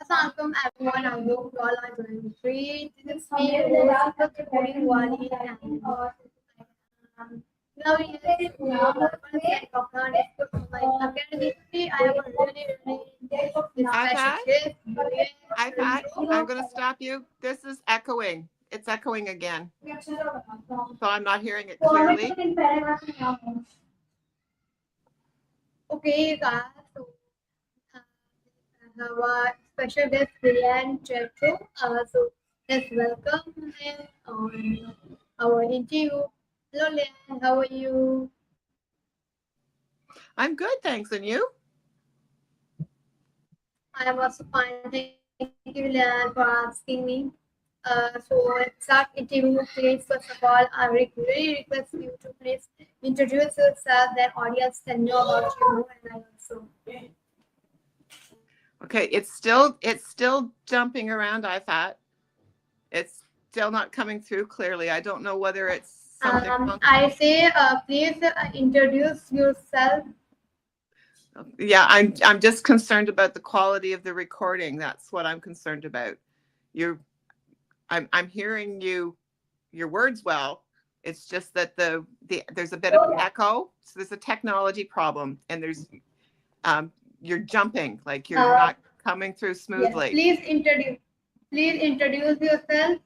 Assalamualaikum everyone. I hope you all are doing great. This is me, Doctor Wali, and now yes, academically, I have a really Iffat, special Iffat, I'm going to stop you. This is echoing. It's echoing again. So I'm not hearing it clearly. Okay, guys. So, our special guest, Rehan Teatro. So, let's welcome him on our interview. Hello, Rehan. How are you? I'm good, thanks. And you? I am also fine. Thank you, Leanne, for asking me. So let's start interview. Please, first of all, I really request you to please introduce yourself, that audience can know about you, and I also. Okay, it's still jumping around, Iffat. It's still not coming through clearly. I don't know whether it's something wrong. I say, please introduce yourself. Yeah, I'm just concerned about the quality of the recording. That's what I'm concerned about. I'm hearing your words well. It's just that there's a bit of an echo. So there's a technology problem, and you're jumping, like you're not coming through smoothly. Yes, please introduce yourself.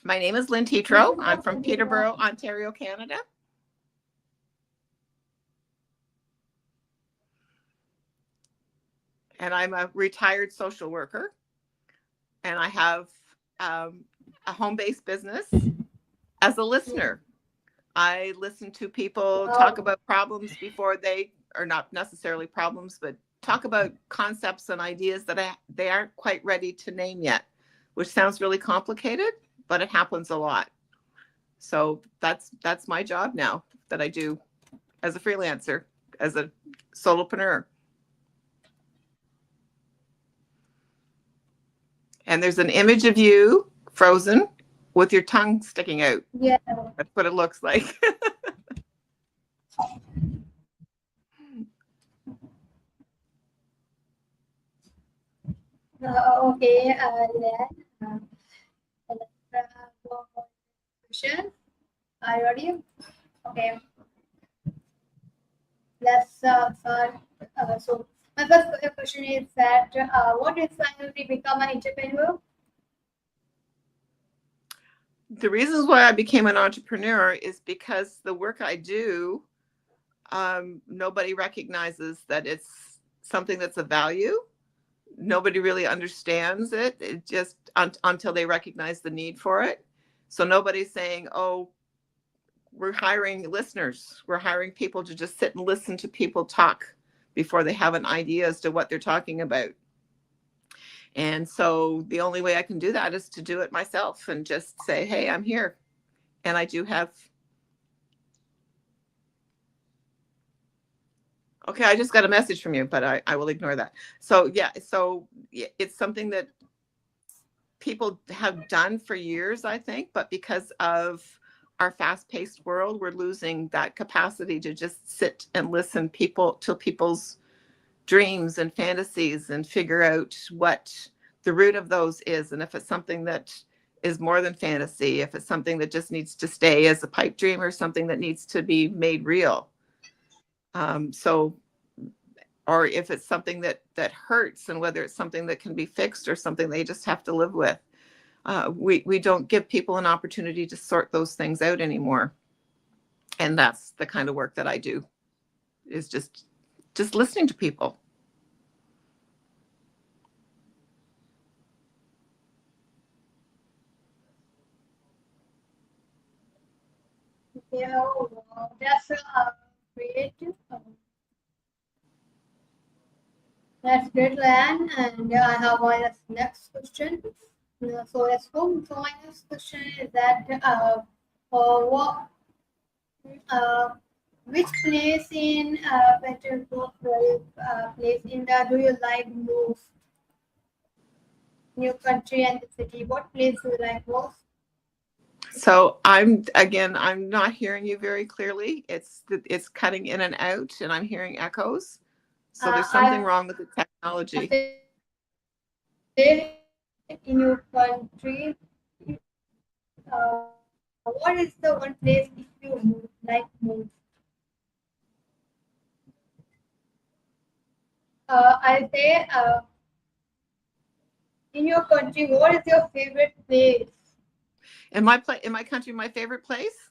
My name is Lynn Teatro. I'm from Peterborough, Ontario, Canada. And I'm a retired social worker. And I have a home-based business as a listener. I listen to people talk about problems before or not necessarily problems, but talk about concepts and ideas that they aren't quite ready to name yet, which sounds really complicated, but it happens a lot. So that's my job now that I do as a freelancer, as a solopreneur. And there's an image of you frozen with your tongue sticking out. Yeah. That's what it looks like. Okay, then question. Are you ready? Okay. Let's start. So my first question is that what inspired you to become an entrepreneur? The reasons why I became an entrepreneur is because the work I do, nobody recognizes that it's something that's a value. Nobody really understands it. It just until they recognize the need for it. So nobody's saying, oh, we're hiring listeners. We're hiring people to just sit and listen to people talk before they have an idea as to what they're talking about. And so the only way I can do that is to do it myself and just say, hey, I'm here. And I do have. Okay, I just got a message from you, but I will ignore that. So yeah, it's something that people have done for years, I think, but because of our fast-paced world, we're losing that capacity to just sit and listen to people's dreams and fantasies and figure out what the root of those is, and if it's something that is more than fantasy, if it's something that just needs to stay as a pipe dream or something that needs to be made real. Or if it's something that hurts, and whether it's something that can be fixed or something they just have to live with. We don't give people an opportunity to sort those things out anymore. And that's the kind of work that I do, is just listening to people. Yeah, that's creative. That's great, Lan. And I have my next question. So let's go. So my next question is that what which place in Peterborough place in the do you like most? New country and the city. What place do you like most? So I'm not hearing you very clearly. It's cutting in and out, and I'm hearing echoes. So there's something wrong with the technology. in your country, what is the one place if you like most? I'll say in your country, what is your favorite place? In my country, my favorite place,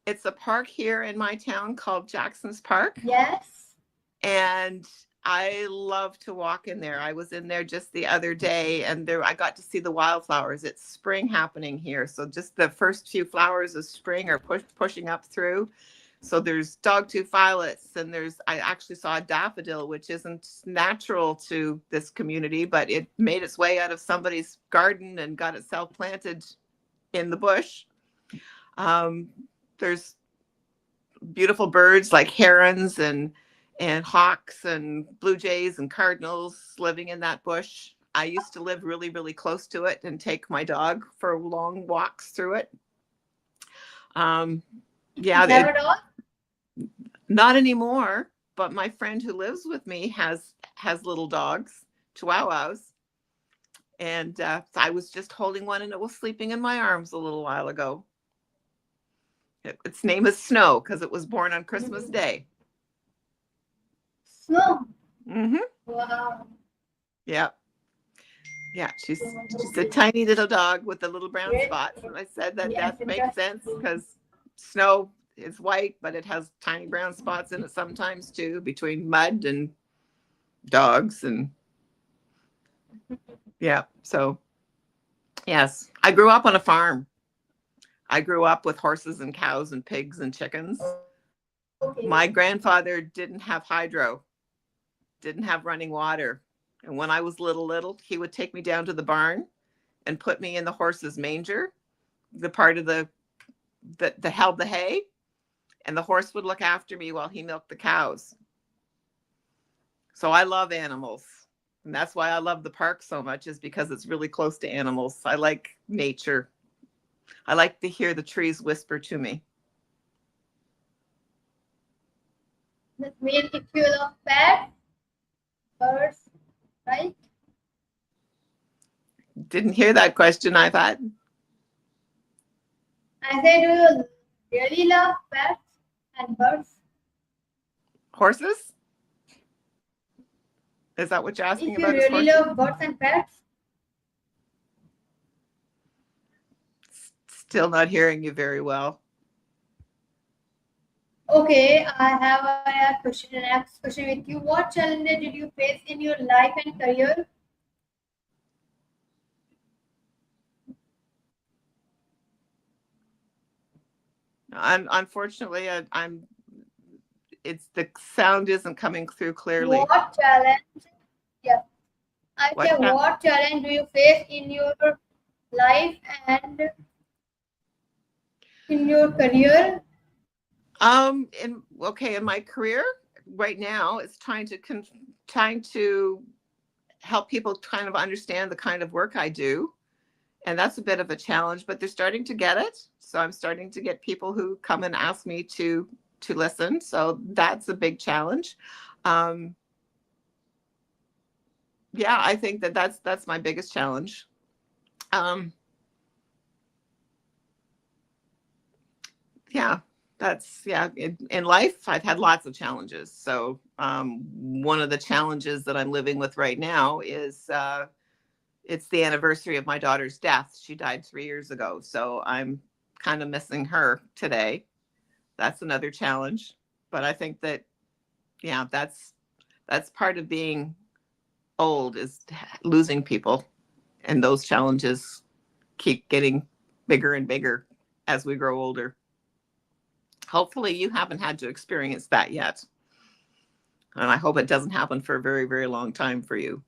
it's a park here in my town called Jackson's Park. Yes. And I love to walk in there. I was in there just the other day, and I got to see the wildflowers. It's spring happening here, so just the first few flowers of spring are pushing up through. So there's dogtooth violets, and I actually saw a daffodil, which isn't natural to this community, but it made its way out of somebody's garden and got itself planted in the bush. There's beautiful birds like herons and hawks and blue jays and cardinals living in that bush. I used to live really, really close to it and take my dog for long walks through it. Not anymore, but my friend who lives with me has little dogs, chihuahuas. And I was just holding one, and it was sleeping in my arms a little while ago. Its name is Snow because it was born on Christmas Day. Snow. Mm-hmm. Wow. Yeah. Yeah, she's a tiny little dog with the little brown spots. And I said that makes sense because snow is white, but it has tiny brown spots in it sometimes too, between mud and dogs. And yeah, so yes, I grew up on a farm. I grew up with horses and cows and pigs and chickens. Okay. My grandfather didn't have hydro, didn't have running water. And when I was little, he would take me down to the barn and put me in the horse's manger, the part of that held the hay, and the horse would look after me while he milked the cows. So I love animals. And that's why I love the park so much, is because it's really close to animals. I like nature. I like to hear the trees whisper to me. That means if you love pets, birds, right? Didn't hear that question, Iffat. I said, do you really love pets and birds? Horses? Is that what you're asking if you about? Really love birds and pets? Still not hearing you very well. Okay, I have a question. Next question with you. What challenges did you face in your life and career? Unfortunately, it's the sound isn't coming through clearly. What challenge? Yeah, what challenge do you face in your life and in your career? In my career right now, it's trying to help people kind of understand the kind of work I do. And that's a bit of a challenge, but they're starting to get it. So I'm starting to get people who come and ask me to listen. So that's a big challenge. Yeah, I think that's my biggest challenge. In life, I've had lots of challenges. So one of the challenges that I'm living with right now is it's the anniversary of my daughter's death. She died 3 years ago. So I'm kind of missing her today. That's another challenge. But I think that, yeah, that's part of being old, is losing people. And those challenges keep getting bigger and bigger as we grow older. Hopefully you haven't had to experience that yet. And I hope it doesn't happen for a very, very long time for you.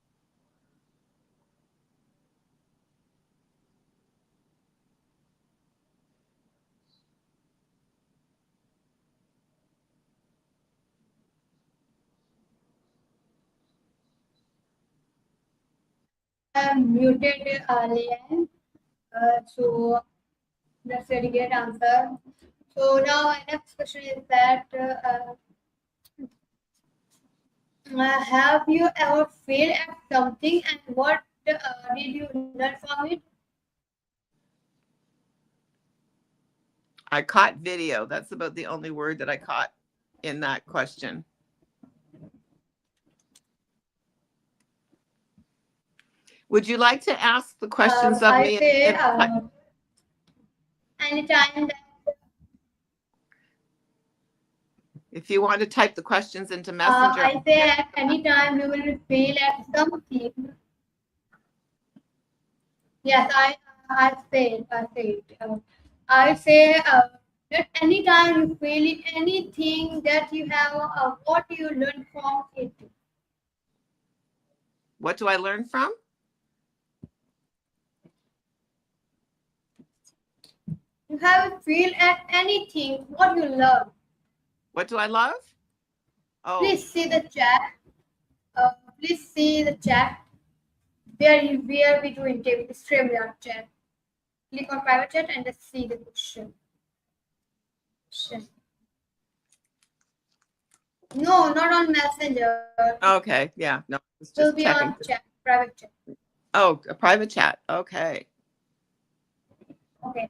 I'm muted, Lynn. So that's a great answer. So now my next question is that have you ever failed at something, and what did you learn from it? I caught video. That's about the only word that I caught in that question. Would you like to ask the questions of me? I say anytime that if you want to type the questions into Messenger. I say at any time you will fail at something. Yes, I say I say that any time you fail in anything that you have, what you learn from it. What do I learn from? You have failed at anything. What you love. What do I love? Oh, Please see the chat. Please see the chat where we do interview StreamYard chat. Click on private chat and just see the question. No, not on Messenger. okay. Yeah. No, it's It will just be checking. on chat, private chat. Oh, a private chat. Okay. Okay.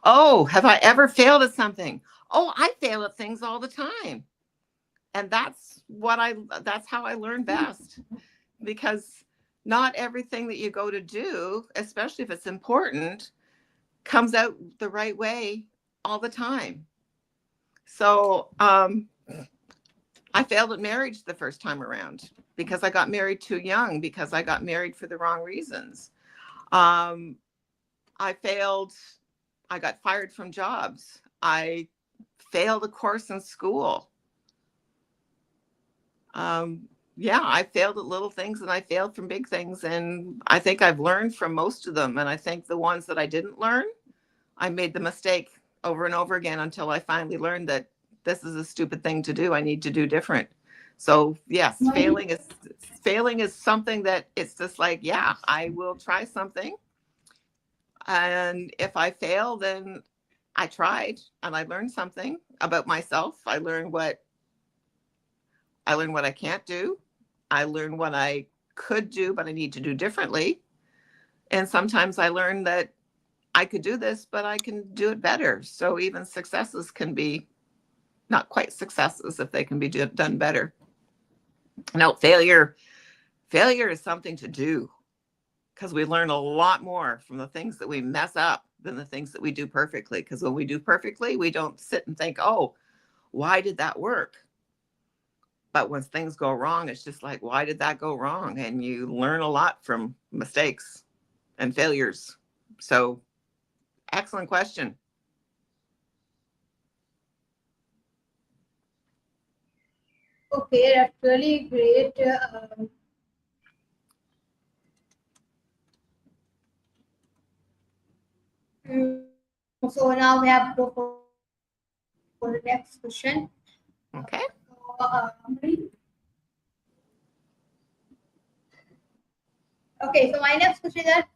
Oh, have I ever failed at something? Oh, I fail at things all the time. And that's how I learn best, because not everything that you go to do, especially if it's important, comes out the right way all the time. So I failed at marriage the first time around because I got married too young, because I got married for the wrong reasons. I got fired from jobs. I failed a course in school. Yeah, I failed at little things and I failed from big things. And I think I've learned from most of them. And I think the ones that I didn't learn, I made the mistake over and over again until I finally learned that this is a stupid thing to do. I need to do different. So yes, failing is something that it's just like, yeah, I will try something. And if I fail, then I tried and I learned something about myself. I learned what I can't do. I learned what I could do, but I need to do differently. And sometimes I learned that I could do this, but I can do it better. So even successes can be not quite successes if they can be done better. No, failure is something to do, because we learn a lot more from the things that we mess up than the things that we do perfectly. Because when we do perfectly, we don't sit and think, oh, why did that work? But when things go wrong, it's just like, why did that go wrong? And you learn a lot from mistakes and failures. So, excellent question. Okay, that's really great. So now we have to go for the next question. Okay. Okay, so my next question is that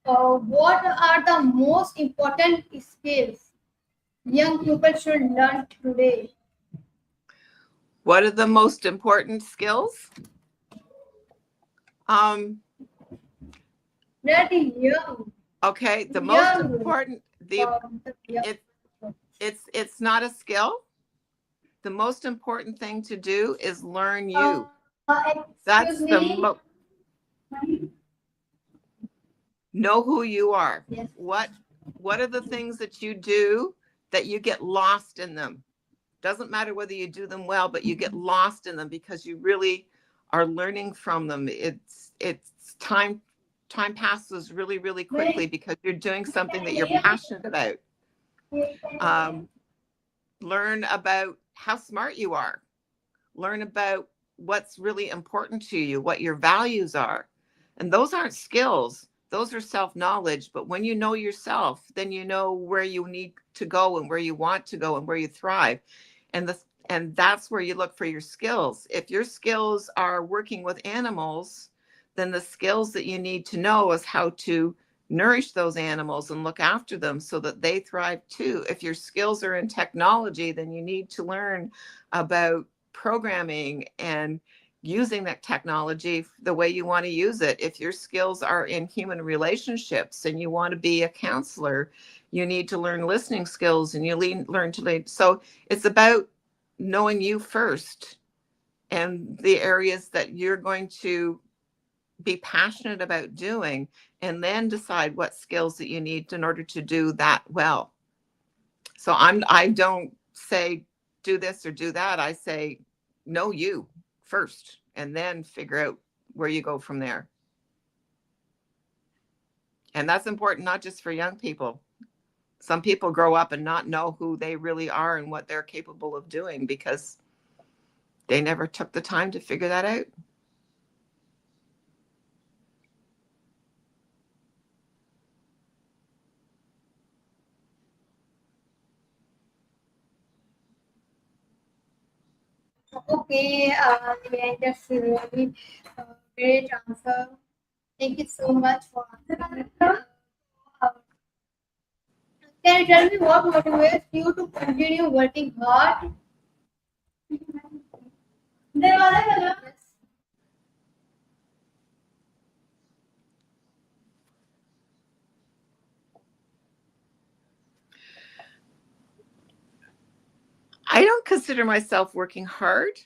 what are the most important skills young people should learn today? What are the most important skills? Very young. Okay, the most important, It's it's not a skill. The most important thing to do is learn you. That's the know who you are. Yes. What are the things that you do that you get lost in them? Doesn't matter whether you do them well, but you get lost in them because you really are learning from them. It's time passes really, really quickly because you're doing something that you're passionate about. Learn about how smart you are. Learn about what's really important to you, what your values are. And those aren't skills. Those are self-knowledge. But when you know yourself, then you know where you need to go and where you want to go and where you thrive. And that's where you look for your skills. If your skills are working with animals, then the skills that you need to know is how to nourish those animals and look after them so that they thrive too. If your skills are in technology, then you need to learn about programming and using that technology the way you want to use it. If your skills are in human relationships and you want to be a counselor, you need to learn listening skills and you learn to lead. So it's about knowing you first and the areas that you're going to be passionate about doing, and then decide what skills that you need in order to do that well. So I don't say do this or do that. I say know you first and then figure out where you go from there. And that's important not just for young people. Some people grow up and not know who they really are and what they're capable of doing because they never took the time to figure that out. Okay, yeah, that's a really great answer. Thank you so much for answering. Can you tell me what motivates you to continue working hard? I don't consider myself working hard.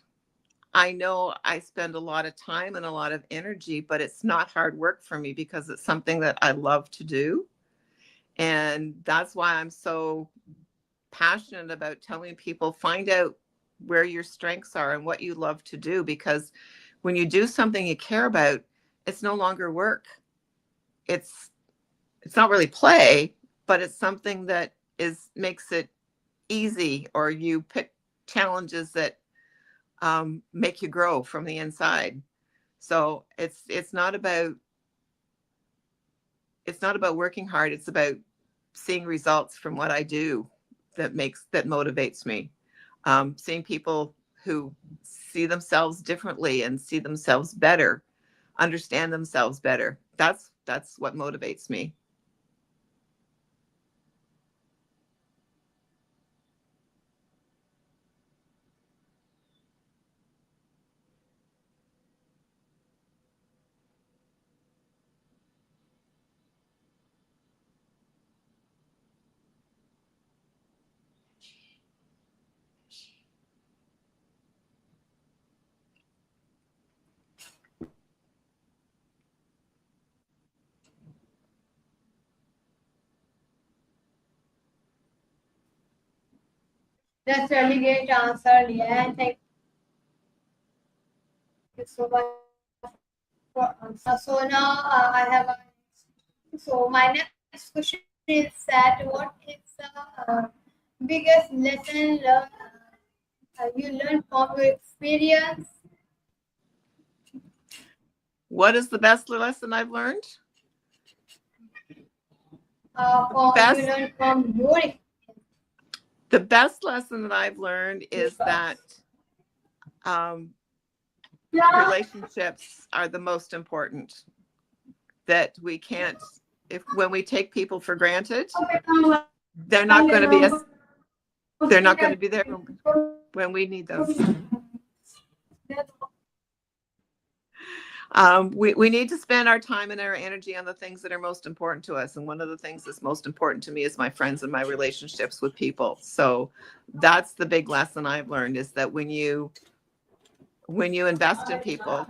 I know I spend a lot of time and a lot of energy, but it's not hard work for me because it's something that I love to do. And that's why I'm so passionate about telling people find out where your strengths are and what you love to do, because when you do something you care about, it's no longer work. It's not really play, but it's something that makes it easy, or you pick challenges that make you grow from the inside. So it's not about working hard. It's about seeing results from what I do that motivates me. Seeing people who see themselves differently and see themselves better, understand themselves better. That's what motivates me. That's really great answer, yeah. Thank you so much for answer. So now I have so my next question is that what is the biggest lesson you learned from your experience? What is the best lesson I've learned? You learned from your experience. The best lesson that I've learned is that relationships are the most important. That we can't, when we take people for granted, they're not going to be there when we need them. We need to spend our time and our energy on the things that are most important to us. And one of the things that's most important to me is my friends and my relationships with people. So that's the big lesson I've learned, is that when you invest in people,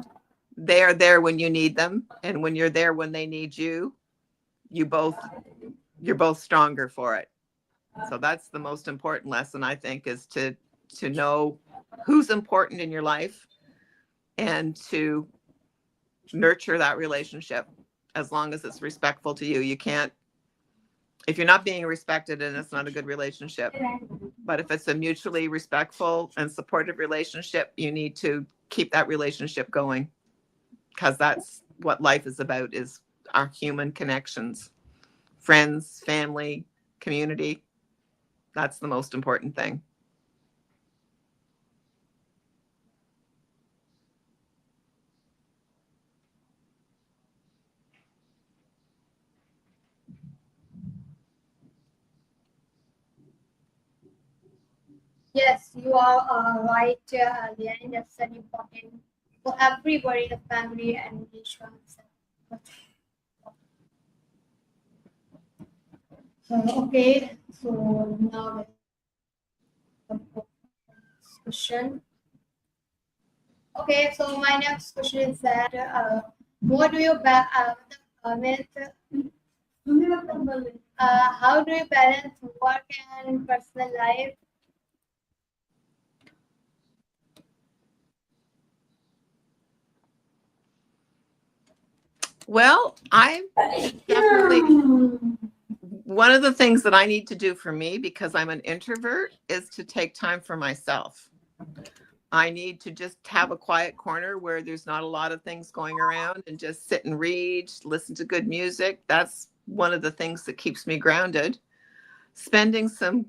they are there when you need them. And when you're there when they need you, you're both stronger for it. So that's the most important lesson, I think, is to know who's important in your life and to nurture that relationship as long as it's respectful to you. You can't, if you're not being respected, and it's not a good relationship. But if it's a mutually respectful and supportive relationship, you need to keep that relationship going, because that's what life is about, is our human connections, friends, family, community. That's the most important thing. Yes, you are right, Leanne. That's an important for everybody, the family and each one. Okay, so now the question. Okay, so my next question is that what do you how do you balance work and personal life? Well, I definitely, one of the things that I need to do for me, because I'm an introvert, is to take time for myself. I need to just have a quiet corner where there's not a lot of things going around and just sit and read, listen to good music. That's one of the things that keeps me grounded. Spending some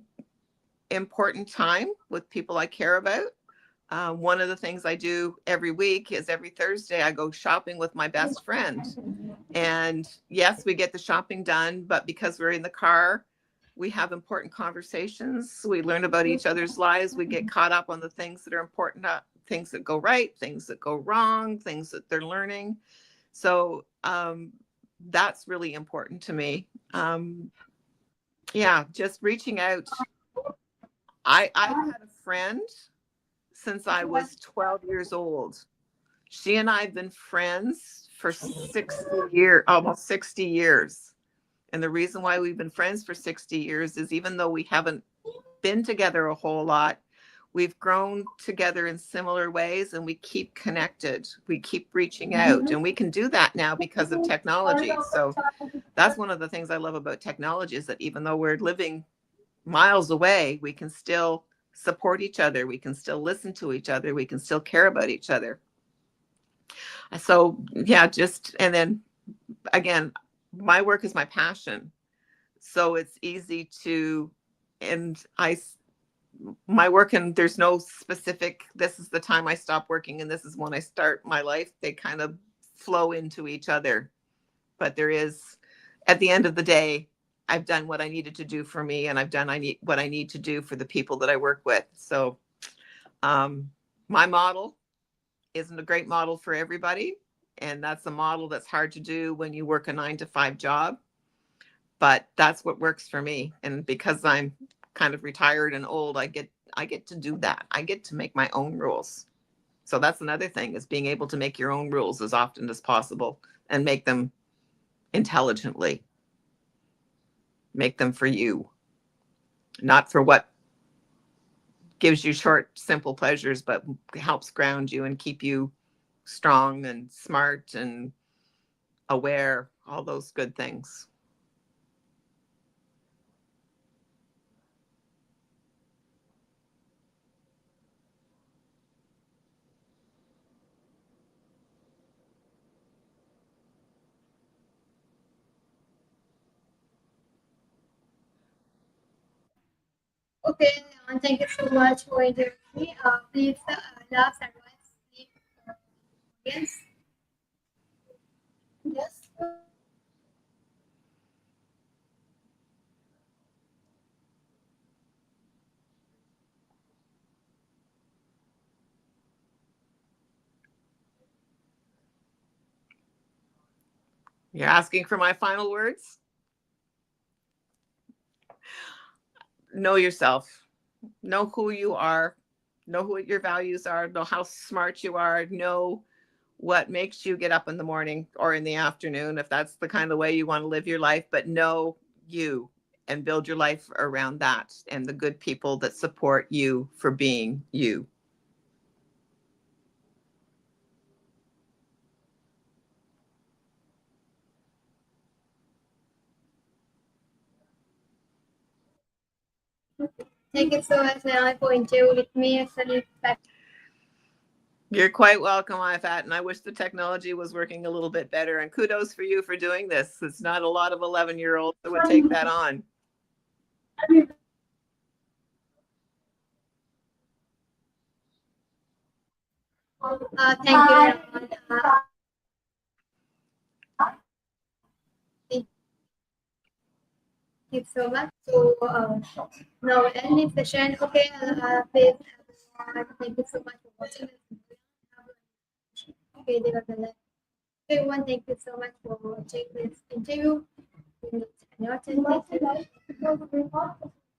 important time with people I care about. One of the things I do every week is every Thursday I go shopping with my best friend. And yes, we get the shopping done, but because we're in the car, we have important conversations. We learn about each other's lives. We get caught up on the things that are important, things that go right, things that go wrong, things that they're learning. So that's really important to me. Yeah, just reaching out. I've had a friend since I was 12 years old. She and I have been friends for 60 years, almost 60 years. And the reason why we've been friends for 60 years is even though we haven't been together a whole lot, we've grown together in similar ways and we keep connected. We keep reaching out, and we can do that now because of technology. So that's one of the things I love about technology, is that even though we're living miles away, we can still support each other. We can still listen to each other. We can still care about each other. So yeah, and then again, my work is my passion. So it's easy to, and my work, and there's no specific, this is the time I stop working and this is when I start my life. They kind of flow into each other. But there is, at the end of the day, I've done what I needed to do for me, and I've done what I need to do for the people that I work with. So my model isn't a great model for everybody. And that's a model that's hard to do when you work a 9-to-5 job. But that's what works for me. And because I'm kind of retired and old, I get to do that. I get to make my own rules. So that's another thing, is being able to make your own rules as often as possible and make them intelligently. Make them for you, not for what gives you short, simple pleasures, but helps ground you and keep you strong and smart and aware, all those good things. Okay, thank you so much for interviewing me. Please, last advice, please, audience. Yes. You're asking for my final words? Know yourself. Know who you are. Know what your values are. Know how smart you are. Know what makes you get up in the morning or in the afternoon, if that's the kind of way you want to live your life. But know you and build your life around that and the good people that support you for being you. Thank you so much, Nana, for interviewing with me. It's really You're quite welcome, Iffat, and I wish the technology was working a little bit better. And kudos for you for doing this. It's not a lot of 11-year-olds that would take that on. thank you, thank you so much. So now we're ending session. Okay, please, thank you so much for watching this. Okay, they were the everyone, thank you so much for watching this interview. And your attention.